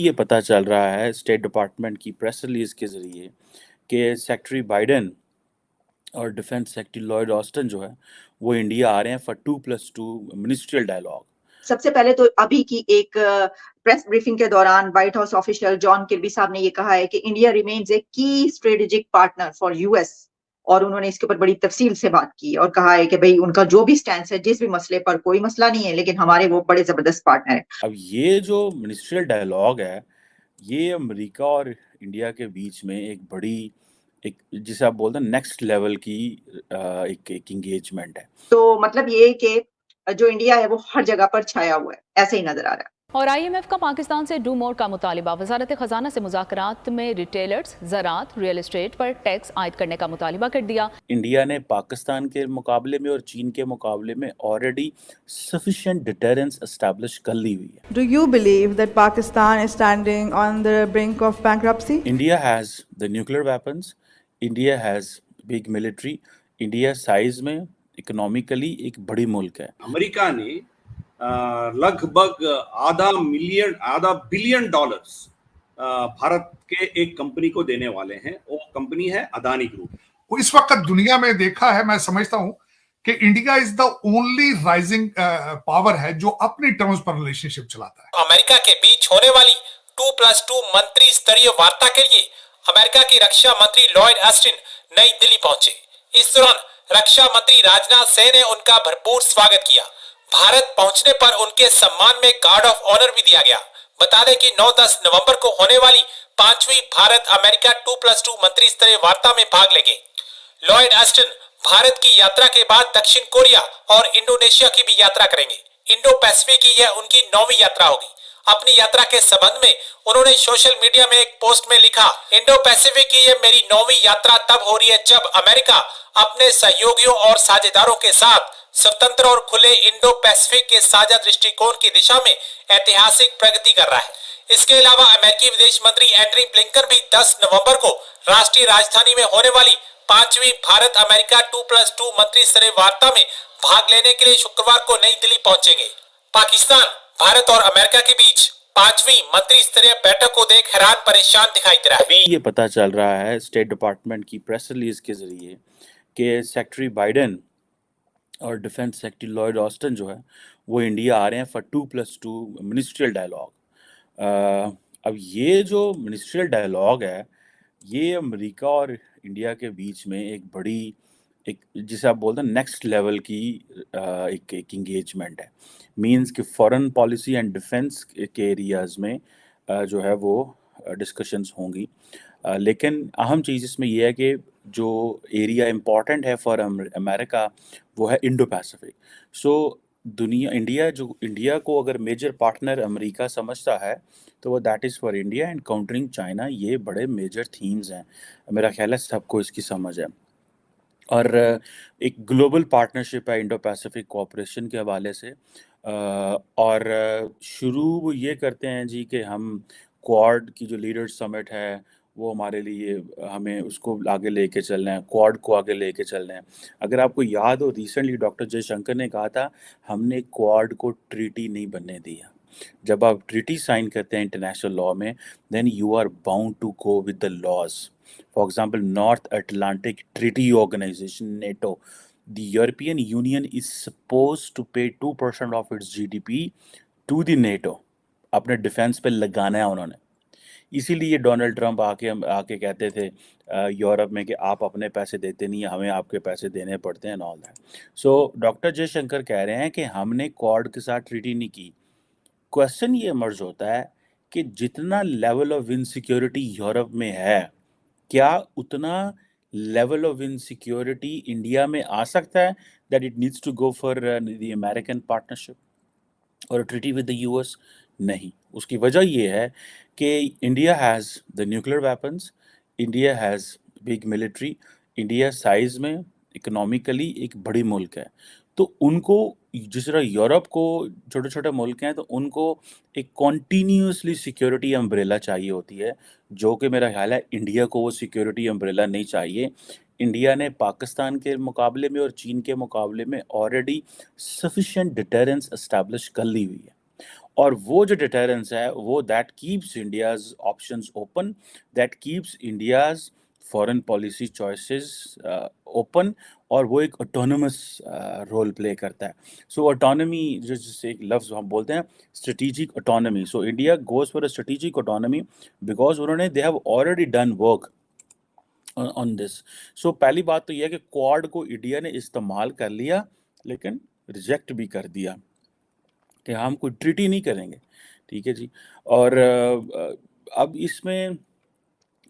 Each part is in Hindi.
ये पता चल रहा है स्टेट डिपार्टमेंट की प्रेस रिलीज के जरिए कि सेक्रेटरी बाइडेन और डिफेंस सेक्रेटरी लॉयड ऑस्टिन जो है वो इंडिया आ रहे हैं फॉर 2+2 मिनिस्ट्रियल डायलॉग। सबसे पहले तो अभी की एक प्रेस ब्रीफिंग के दौरान व्हाइट हाउस ऑफिशियल जॉन किर्बी साहब ने ये कहा है कि इंडिया रिमेन्स ए की स्ट्रेटेजिक पार्टनर फॉर यूएस, और उन्होंने इसके ऊपर बड़ी तफसील से बात की और कहा है कि भाई उनका जो भी स्टैंड है, जिस भी मसले पर कोई मसला नहीं है, लेकिन हमारे वो बड़े जबरदस्त पार्टनर है। अब ये जो मिनिस्ट्रियल डायलॉग है ये अमेरिका और इंडिया के बीच में एक बड़ी एक जिसे आप बोलते हैं नेक्स्ट लेवल की एक एंगेजमेंट है। तो मतलब ये कि जो इंडिया है वो हर जगह पर छाया हुआ है, ऐसे ही नजर आ रहा है। और IMF का पाकिस्तान से डू मोर का मुतालिबा। वजारत खजाना से मुज़ाकरात में रिटेलर्स, ज़राअत, रियल एस्टेट पर टैक्स आयद करने का मुतालिबा कर दिया। इंडिया ने पाकिस्तान के मुकाबले में और चीन के मुकाबले में ऑलरेडी सफिशिएंट डिटरेंस एस्टैब्लिश कर ली हुई है। Do you believe that Pakistan is standing on the brink of bankruptcy? India has the nuclear weapons. India has big military. India size में इकोनॉमिकली एक बड़ी मुल्क है। अमेरिका ने लगभग आधा बिलियन डॉलर्स भारत के एक कंपनी को देने वाले हैं। वो कंपनी है अदानी ग्रुप। इस वक्त दुनिया में देखा है, मैं समझता हूं कि India is the only rising power है जो अपनी टर्म्स पर रिलेशनशिप चलाता है। अमेरिका के बीच होने वाली 2+2 मंत्री स्तरीय वार्ता के लिए अमेरिका की रक्षा मंत्री लॉयड ऑस्टिन नई दिल्ली पहुंचे। इस दौरान रक्षा मंत्री राजनाथ सिंह ने उनका भरपूर स्वागत किया। भारत पहुंचने पर उनके सम्मान में गार्ड ऑफ ऑनर भी दिया गया। बता दें कि 9-10 नवंबर को होने वाली 5वीं भारत अमेरिका 2+2 मंत्री स्तरीय वार्ता में भाग लेंगे। लॉयड ऑस्टिन भारत की यात्रा के बाद दक्षिण कोरिया और इंडोनेशिया की भी यात्रा करेंगे। इंडो पैसिफिक की यह उनकी 9वीं यात्रा होगी। अपनी यात्रा के संबंध में उन्होंने सोशल मीडिया में एक पोस्ट में लिखा, इंडो पैसिफिक की यह मेरी 9वीं यात्रा तब हो रही है जब अमेरिका अपने सहयोगियों और साझेदारों के साथ स्वतंत्र और खुले इंडो पैसिफिक के साझा दृष्टिकोण की दिशा में ऐतिहासिक प्रगति कर रहा है। इसके अलावा अमेरिकी विदेश मंत्री एंटनी ब्लिंकन भी 10 नवंबर को राष्ट्रीय राजधानी में होने वाली 5वीं भारत अमेरिका 2+2 मंत्री स्तरीय वार्ता में भाग लेने के लिए शुक्रवार को नई दिल्ली पहुंचेंगे। पाकिस्तान, भारत और अमेरिका के बीच 5वीं मंत्री स्तरीय बैठक को देख हैरान परेशान दिखाई दे रहा है। अभी ये पता चल रहा है स्टेट डिपार्टमेंट की प्रेस रिलीज के जरिए कि सेक्रेटरी बाइडेन और डिफेंस सेक्रेटरी लॉयड ऑस्टिन जो है वो इंडिया आ रहे हैं फॉर 2+2 मिनिस्ट्रियल डायलॉग। अब ये जो मिनिस्ट्रियल डायलॉग है ये अमेरिका और इंडिया के बीच में एक बड़ी एक जिसे आप बोलते हैं नेक्स्ट लेवल की एक एंगेजमेंट है। मींस कि फॉरेन पॉलिसी एंड डिफेंस के एरियाज़ में जो है वो डिस्कशंस होंगी। लेकिन अहम चीज़ इसमें यह है कि जो एरिया इम्पॉर्टेंट है फॉर अमेरिका वो है इंडो पैसिफिक। सो इंडिया को अगर मेजर पार्टनर अमेरिका समझता है तो वो that is for India and countering China. ये बड़े मेजर थीम्स हैं, मेरा ख्याल है सबको इसकी समझ है। और एक ग्लोबल पार्टनरशिप है इंडो पैसिफिक कोऑपरेशन के हवाले से। और शुरू वो ये करते हैं जी कि हम क्वाड की जो लीडर्स समिट है वो हमारे लिए हमें उसको आगे लेके चलना है, क्वाड को आगे लेके चलना है। अगर आपको याद हो रिसेंटली डॉक्टर जयशंकर ने कहा था हमने क्वाड को ट्रीटी नहीं बनने दिया। जब आप ट्रीटी साइन करते हैं इंटरनेशनल लॉ में then you are bound to go with the laws. For example, North Atlantic Treaty Organization, NATO, the European Union is supposed to pay 2% of its GDP to the NATO. अपने डिफेंस पे लगाना है उन्होंने। इसीलिए डोनाल्ड ट्रंप आके कहते थे यूरोप में कि आप अपने पैसे देते नहीं, हमें आपके पैसे देने पड़ते हैं all that. So doctor Jaishankar कह रहे हैं कि हमने क्वाड के साथ ट्रीटी नहीं की। क्वेश्चन ये इमर्ज होता है कि जितना लेवल ऑफ इनसिक्योरिटी यूरोप में है क्या उतना लेवल ऑफ इनसिक्योरिटी इंडिया में आ सकता है that it needs to go for the American partnership और ट्रीटी विद द यूएस? नहीं। उसकी वजह ये है कि India has the nuclear weapons, India has big military, India size में इकोनॉमिकली एक बड़ी मुल्क है। तो उनको जिस तरह यूरोप को छोटे छोटे मुल्क हैं तो उनको एक कॉन्टीन्यूसली सिक्योरिटी अम्ब्रेला चाहिए होती है, जो कि मेरा ख्याल है इंडिया को वो सिक्योरिटी अम्ब्रेला नहीं चाहिए। इंडिया ने पाकिस्तान के मुकाबले में और चीन के मुकाबले में ऑलरेडी सफिशिएंट डिटरेंस एस्टैब्लिश कर ली हुई है। और वो जो डिटरेंस है वो that keeps India's options open, that keeps India's foreign policy choices open, और वो एक ऑटोनमस रोल प्ले करता है। सो ऑटोनमी, जैसे एक लफ्ज़ हम बोलते हैं strategic autonomy, so India goes for a strategic autonomy because उन्होंने they have already done work on this. So पहली बात तो यह है कि क्वाड को इंडिया ने इस्तेमाल कर लिया लेकिन रिजेक्ट भी कर दिया कि हम कोई ट्रीटी नहीं करेंगे, ठीक है जी। और अब इसमें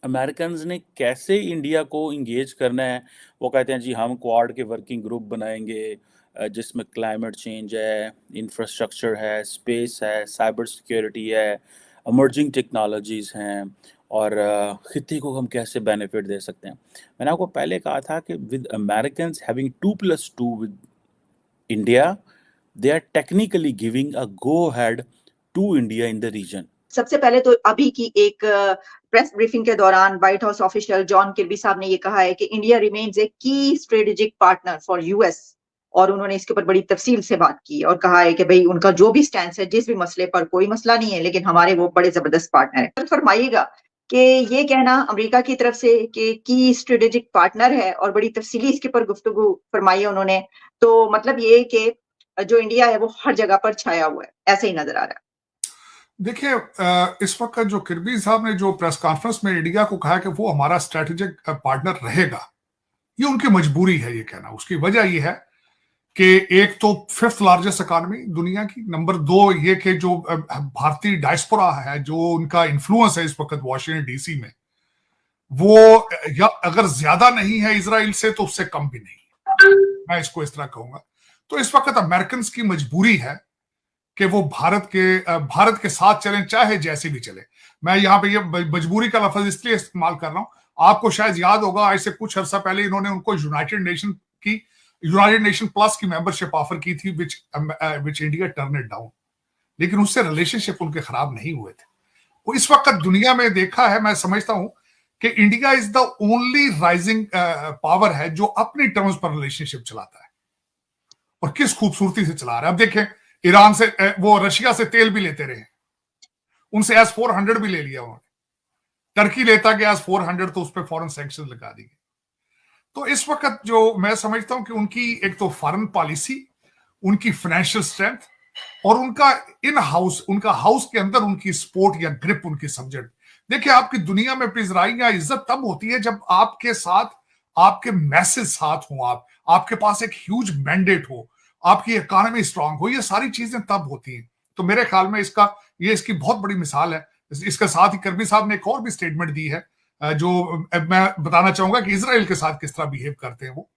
अमेरिकन्स ने कैसे इंडिया को इंगेज करना है, वो कहते हैं जी हम क्वाड के वर्किंग ग्रुप बनाएंगे जिसमें क्लाइमेट चेंज है, इंफ्रास्ट्रक्चर है, स्पेस है, साइबर सिक्योरिटी है, इमर्जिंग टेक्नोलॉजीज़ हैं, और खित्ते को हम कैसे बेनिफिट दे सकते हैं। मैंने आपको पहले कहा था कि with Americans having 2+2 with India, they are technically giving a go ahead to India in the region. सबसे पहले तो अभी की एक प्रेस ब्रीफिंग के दौरान व्हाइट हाउस ऑफिशियल जॉन किर्बी साहब ने ये कहा है कि इंडिया रिमेन्स ए की स्ट्रेटेजिक पार्टनर फॉर यूएस, और उन्होंने इसके ऊपर बड़ी तफसील से बात की और कहा है कि भाई उनका जो भी स्टैंड है, जिस भी मसले पर कोई मसला नहीं है, लेकिन हमारे वो बड़े जबरदस्त पार्टनर है। फरमाइएगा कि ये कहना अमेरिका की तरफ से कि की स्ट्रेटेजिक पार्टनर है और बड़ी तफसीली इसके ऊपर गुफ्तगू फरमाई उन्होंने, तो मतलब ये कि जो इंडिया है वो हर जगह पर छाया हुआ है, ऐसे ही नजर आ रहा है। देखिए, इस वक्त जो किर्बी साहब ने जो प्रेस कॉन्फ्रेंस में इंडिया को कहा कि वो हमारा स्ट्रेटेजिक पार्टनर रहेगा, ये उनकी मजबूरी है ये कहना। उसकी वजह ये है कि एक तो 5th लार्जेस्ट इकोनॉमी दुनिया की, नंबर 2 ये कि जो भारतीय डायस्पोरा है, जो उनका इन्फ्लुएंस है इस वक्त वॉशिंगटन डीसी में, वो या अगर ज्यादा नहीं है इजराइल से तो उससे कम भी नहीं, मैं इसको इस तरह कहूंगा। तो इस वक्त अमेरिकन की मजबूरी है कि वो भारत के साथ चलें, चाहे जैसे भी चले। मैं यहाँ पे ये मजबूरी का लफ्ज इसलिए इस्तेमाल कर रहा हूं, आपको शायद याद होगा आज से कुछ अर्सा पहले इन्होंने उनको यूनाइटेड नेशन प्लस की मेंबरशिप ऑफर की थी, which India turn it down, लेकिन उससे रिलेशनशिप उनके खराब नहीं हुए थे। वो इस वक्त दुनिया में देखा है, मैं समझता हूं कि India is the only rising power है जो अपनी टर्म्स पर रिलेशनशिप चलाता है, और किस खूबसूरती से चला रहा है। अब देखें, ईरान से वो रशिया से तेल भी लेते रहे, उनसे S-400 भी ले लिया उन्होंने, टर्की लेता गया S-400 तो उस पर फॉरेन सैंक्शन लगा दी गई। तो इस वक्त जो मैं समझता हूं कि उनकी एक तो फॉरेन पॉलिसी, उनकी फाइनेंशियल स्ट्रेंथ, और उनका उनका हाउस के अंदर उनकी सपोर्ट या ग्रिप, उनकी सब्जेक्ट। देखिए, आपकी दुनिया में पिज़राई या इज्जत तब होती है जब आपके साथ आपके मैसेज साथ हो, आपके पास एक ह्यूज मैंडेट हो, आपकी इकोनॉमी स्ट्रांग हो, ये सारी चीजें तब होती हैं। तो मेरे ख्याल में इसकी बहुत बड़ी मिसाल है। इसके साथ ही किर्बी साहब ने एक और भी स्टेटमेंट दी है जो मैं बताना चाहूंगा कि इजराइल के साथ किस तरह बिहेव करते हैं वो।